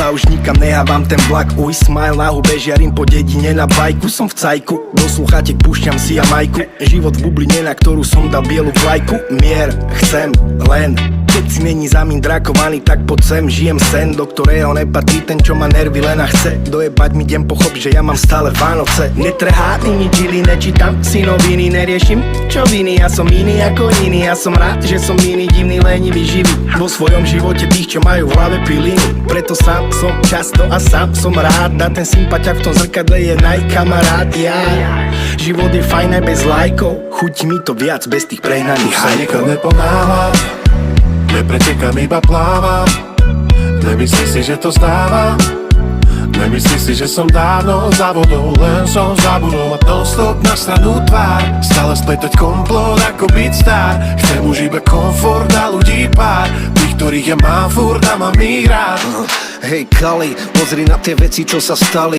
sa už nikam nehávam ten vlak. Uj, smile na hube, žiarím po dedine na bajku. Som v cajku, do sluchátek púšťam si Jamajku. Život v bubline, na ktorú som dal bielu vlajku. Mier chcem len, keď si není za mým drakovaný, tak poď sem. Žijem sen, do ktorého nepatrí ten, čo ma nervy len a chce dojebať mi deň, pochop, že ja mám stále Vánoce. Netrhátny, nič iný nečítam, si noviny neriešim. Čo viny, ja som iný ako iný. Ja som rád, že som iný, divný, lenivý, živý. Vo svojom živote tých, čo majú v hlave piliny. Preto sám som často a sám som rád. Na ten sympaťak v tom zrkadle je najkamarát. Ja, život je fajn aj bez lajkov. Chutí mi to viac bez tých prehnaných sa nikam hajkov. neponáhľam, nepretekam, iba plávam. Nemyslí si, že to zdávam. Nemyslí si, že som dávno za vodou. Len som zabudol mať non-stop na stranu tvár. Stále spletať komplot ako byť star. Chcem už iba komfort a ľudí pár, tých, ktorých ja mám furt a mám ich rád. Hej Kali, pozri na tie veci, čo sa stali.